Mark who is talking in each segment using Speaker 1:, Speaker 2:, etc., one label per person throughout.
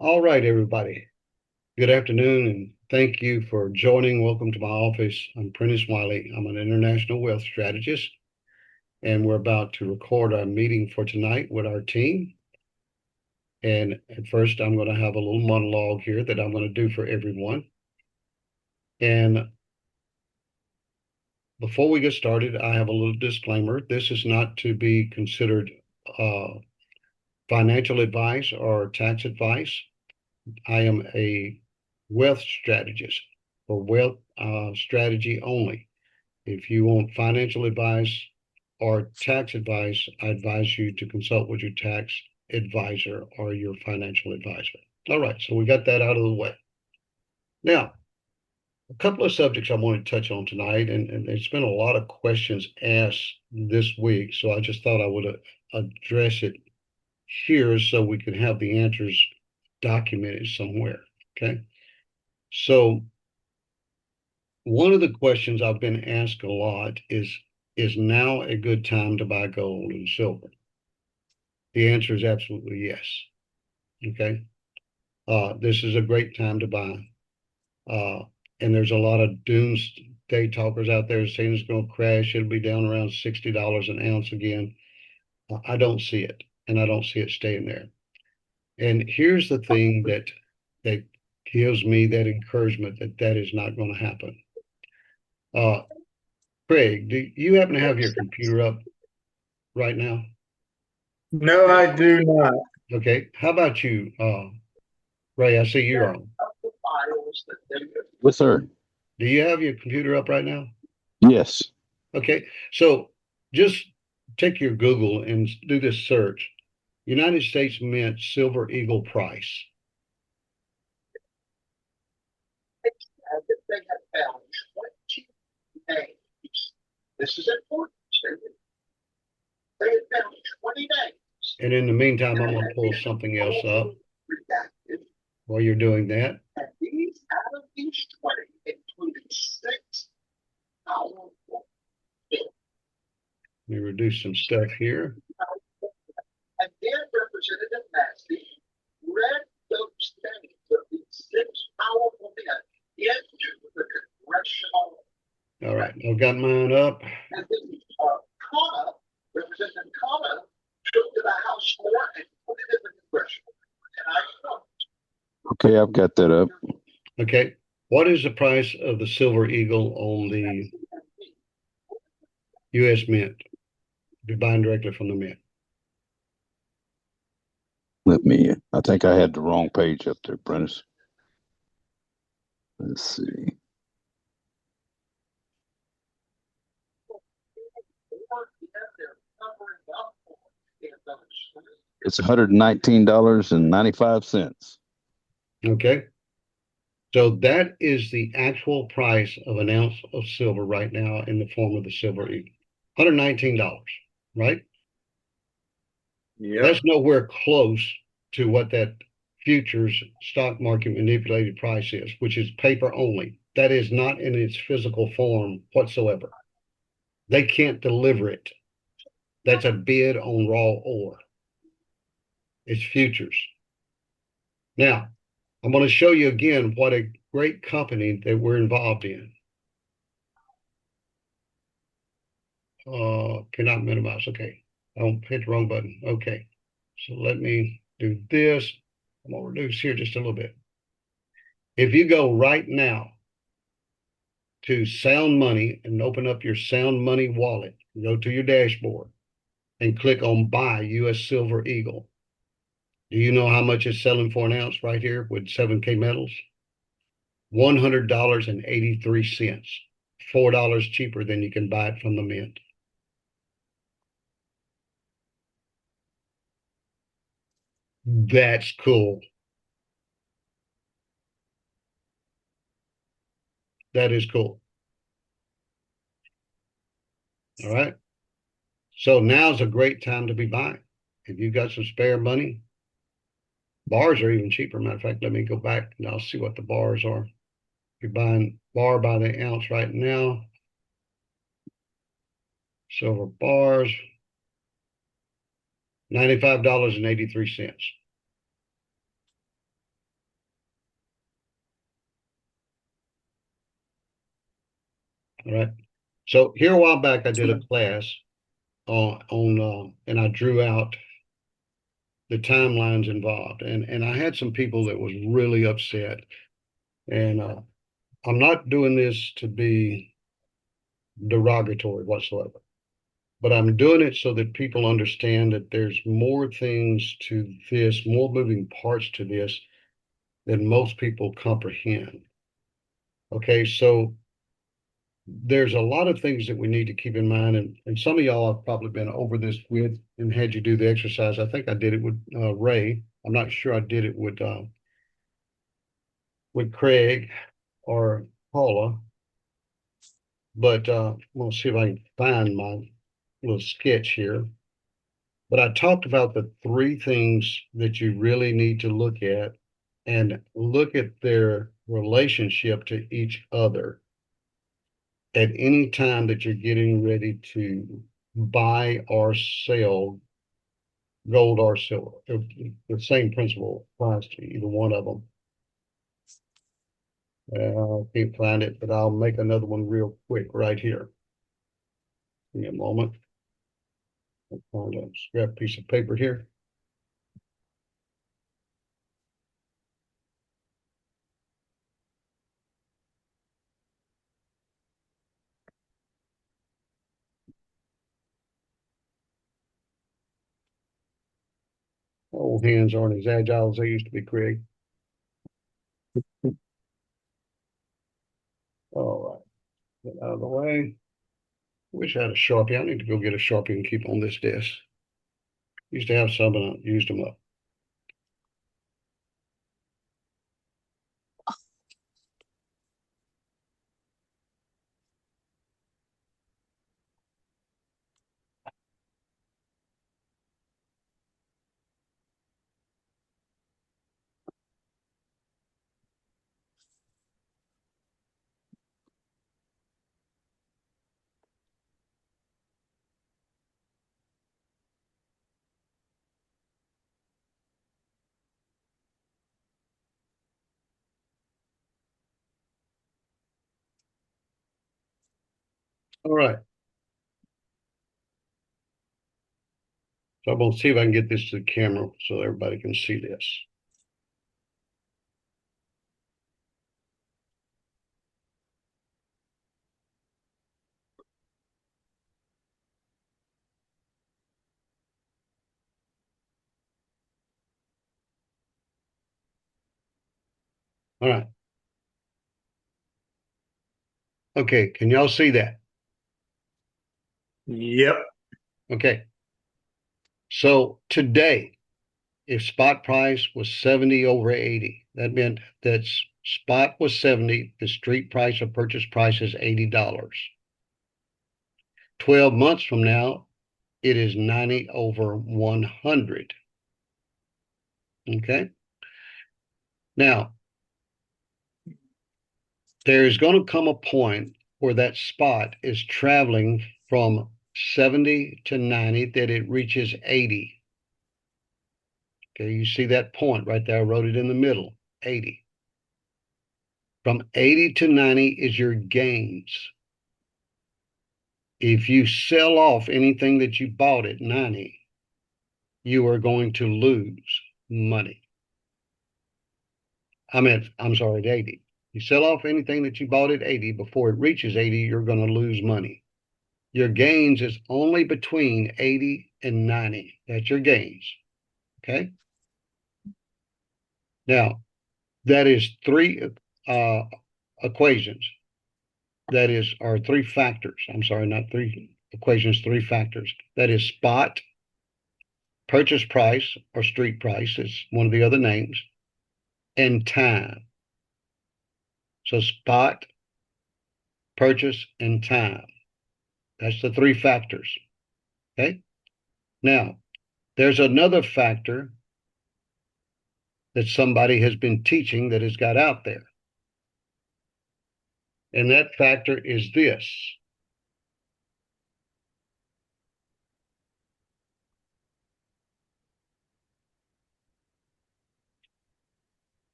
Speaker 1: All right, everybody. Good afternoon, and thank you for joining. Welcome to my office. I'm Prentice Wiley. I'm an international wealth strategist, and we're about to record our meeting for tonight with our team. And at first, I'm going to have a little monologue here that I'm going to do for everyone. And before we get started, I have a little disclaimer. This is not to be considered uh, financial advice or tax advice. I am a wealth strategist for wealth strategy only. If you want financial advice or tax advice, I advise you to consult with your tax advisor or your financial advisor. All right, so we got that out of the way. Now, a couple of subjects I want to touch on tonight, and there's been a lot of questions asked this week, so I just thought I would address it here so we can have the answers documented somewhere. Okay. So one of the questions I've been asked a lot is now a good time to buy gold and silver? The answer is absolutely yes. Okay. This is a great time to buy. Uh, and there's a lot of doomsday talkers out there saying it's going to crash. It'll be down around $60 an ounce again. I don't see it, and I don't see it staying there. And here's the thing that gives me that encouragement that that is not going to happen. Uh, Craig, do you happen to have your computer up right now?
Speaker 2: No, I do not.
Speaker 1: Okay. How about you, Ray? I see you're on.
Speaker 3: Yes, sir.
Speaker 1: Do you have your computer up right now?
Speaker 3: Yes.
Speaker 1: Okay. So just take your Google and do this search. United States Mint Silver Eagle price. This is important. And in the meantime, I'm going to pull something else up while you're doing that. Let me reduce some stuff here. All right, I've got mine up.
Speaker 3: Okay, I've got that up.
Speaker 1: Okay, what is the price of the Silver Eagle on the U.S. Mint? Be buying directly from the Mint.
Speaker 3: I think I had the wrong page up there, Prentice. Let's see. It's $119.95.
Speaker 1: Okay, so that is the actual price of an ounce of silver right now in the form of the Silver Eagle. $119, right?
Speaker 2: Yep.
Speaker 1: That's nowhere close to what that futures stock market manipulated price is, which is paper only. That is not in its physical form whatsoever. They can't deliver it. That's a bid on raw ore. It's futures. Now, I'm going to show you again what a great company that we're involved in. Cannot minimize. Okay. I don't hit the wrong button. Okay. So let me do this. I'm going to reduce here just a little bit. If you go right now to Sound Money and open up your Sound Money wallet, go to your dashboard and click on Buy US Silver Eagle. Do you know how much it's selling for an ounce right here with 7K metals? $100.83, $4 cheaper than you can buy it from the mint. That's cool. That is cool. All right. So now's a great time to be buying. If you've got some spare money, bars are even cheaper. Matter of fact, let me go back and I'll see what the bars are. If you're buying bar by the ounce right now, silver bars, $95.83. All right. So here a while back, I did a class and I drew out the timelines involved, and I had some people that was really upset. And I'm not doing this to be derogatory whatsoever, but I'm doing it so that people understand that there's more things to this, more moving parts to this than most people comprehend. Okay, so there's a lot of things that we need to keep in mind, and some of y'all have probably been over this with and had you do the exercise. I think I did it with Ray. I'm not sure I did it with Craig or Paula, but we'll see if I can find my little sketch here. But I talked about the three things that you really need to look at and look at their relationship to each other at any time that you're getting ready to buy or sell gold or silver. The same principle applies to either one of them. I can't find it, but I'll make another one real quick right here. Give me a moment. I'll find a scrap piece of paper here. Old hands aren't as agile as they used to be, Craig. All right, get out of the way. Wish I had a Sharpie. I need to go get a Sharpie and keep on this desk. Used to have some and I used them up. All right. So I'm going to see if I can get this to the camera so everybody can see this. All right. Okay. Can y'all see that?
Speaker 2: Yep.
Speaker 1: Okay. So today, if spot price was 70 over 80, that meant that spot was 70, the street price or purchase price is $80. 12 months from now, it is 90 over 100. Okay. Now, there's going to come a point where that spot is traveling from 70 to 90 that it reaches 80. Okay, you see that point right there? I wrote it in the middle, 80. From 80 to 90 is your gains. If you sell off anything that you bought at 90, you are going to lose money. I'm sorry, at 80. You sell off anything that you bought at 80, before it reaches 80, you're going to lose money. Your gains is only between 80 and 90. That's your gains. Okay. Now, that is three equations. That is, or three factors. I'm sorry, not three equations, three factors. That is spot, purchase price, or street price is one of the other names, and time. So spot, purchase, and time. That's the three factors. Okay. Now, there's another factor that somebody has been teaching that has got out there. And that factor is this.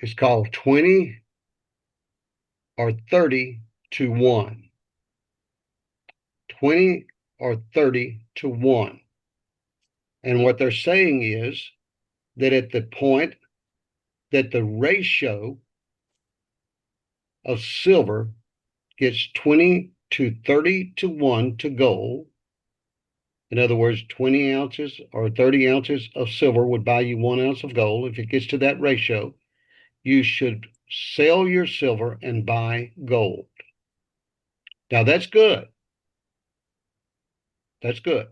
Speaker 1: It's called 20 or 30 to 1. 20 or 30 to 1. And what they're saying is that at the point that the ratio of silver gets 20 to 30 to 1 to gold, in other words, 20 ounces or 30 ounces of silver would buy you 1 ounce of gold. If it gets to that ratio, you should sell your silver and buy gold. Now that's good. That's good.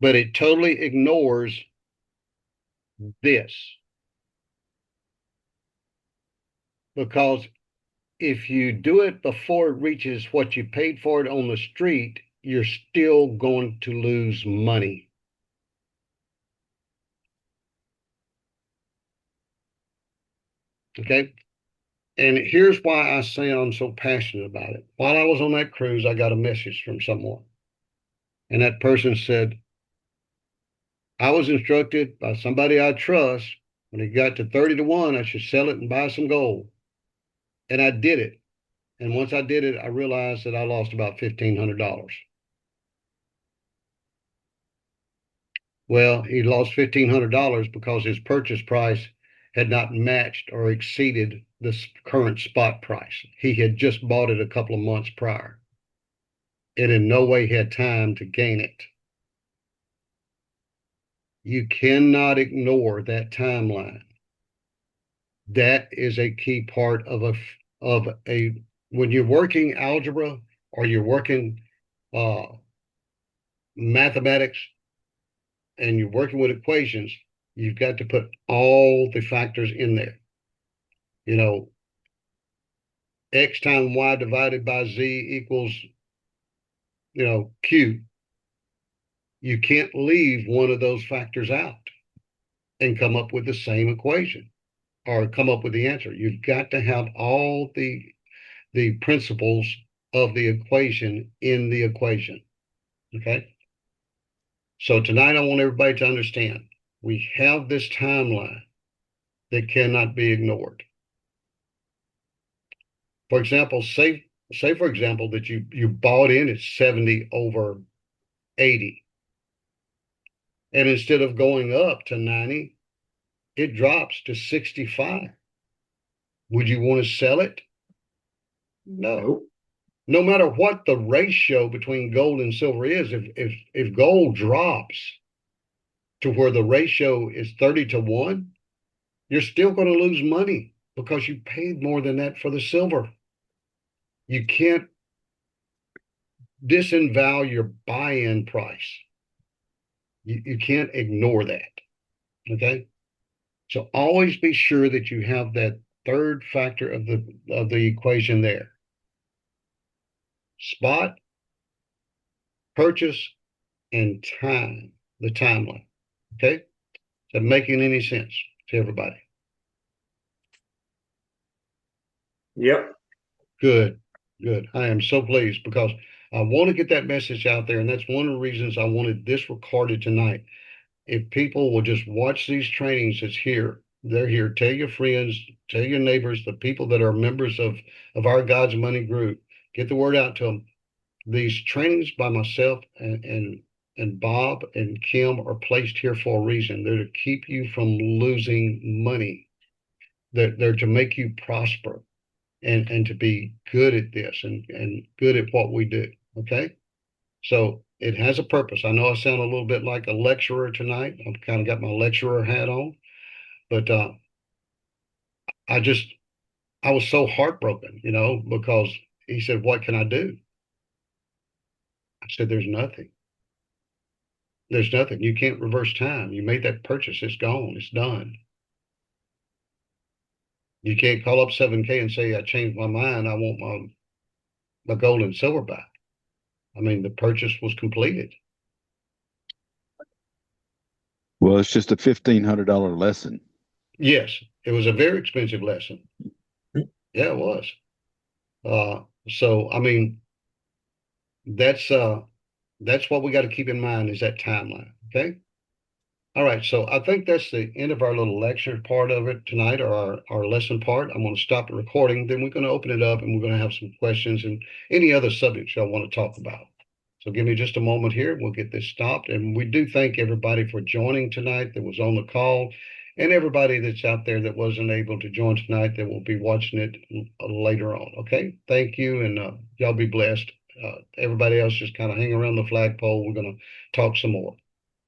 Speaker 1: But it totally ignores this. Because if you do it before it reaches what you paid for it on the street, you're still going to lose money. Okay? And here's why I say I'm so passionate about it. While I was on that cruise, I got a message from someone. And that person said, I was instructed by somebody I trust when it got to 30 to 1, I should sell it and buy some gold. And I did it. And once I did it, I realized that I lost about $1,500. Well, he lost $1,500 because his purchase price had not matched or exceeded the current spot price. He had just bought it a couple of months prior and in no way had time to gain it. You cannot ignore that timeline. That is a key part of a when you're working algebra or you're working mathematics and you're working with equations, you've got to put all the factors in there. You know, X times Y divided by Z equals, Q. You can't leave one of those factors out and come up with the same equation or come up with the answer. You've got to have all the principles of the equation in the equation. Okay. So tonight I want everybody to understand we have this timeline that cannot be ignored. For example, say for example that you bought in at 70 over 80. And instead of going up to 90, it drops to 65. Would you want to sell it? No.
Speaker 2: Nope.
Speaker 1: No matter what the ratio between gold and silver is, if gold drops to where the ratio is 30 to 1, you're still going to lose money because you paid more than that for the silver. You can't disavow your buy-in price. You can't ignore that. Okay. So always be sure that you have that third factor of the equation there. Spot, purchase, and time, the timeline. Okay? Is that making any sense to everybody?
Speaker 2: Yep.
Speaker 1: Good, good. I am so pleased because I want to get that message out there, and that's one of the reasons I wanted this recorded tonight. If people will just watch these trainings, they're here. Tell your friends, tell your neighbors, the people that are members of our God's Money group, get the word out to them. These trainings by myself and Bob and Kim are placed here for a reason. They're to keep you from losing money. They're to make you prosper and to be good at this and good at what we do. Okay. So it has a purpose. I know I sound a little bit like a lecturer tonight. I've kind of got my lecturer hat on, but I was so heartbroken, because he said, "What can I do?" I said, "There's nothing. There's nothing. You can't reverse time. You made that purchase. It's gone. It's done. You can't call up 7K and say, I changed my mind. I want my gold and silver back. I mean, the purchase was completed."
Speaker 3: Well, it's just a $1,500 lesson.
Speaker 1: Yes, it was a very expensive lesson. Yeah, it was. So, I mean, that's what we got to keep in mind is that timeline. Okay. All right, so I think that's the end of our little lecture part of it tonight, or our lesson part. I'm going to stop the recording, then we're going to open it up and we're going to have some questions and any other subjects y'all want to talk about. So give me just a moment here. We'll get this stopped. And we do thank everybody for joining tonight that was on the call, and everybody that's out there that wasn't able to join tonight that will be watching it later on. Okay, thank you, and y'all be blessed. Everybody else just kind of hang around the flagpole. We're going to talk some more.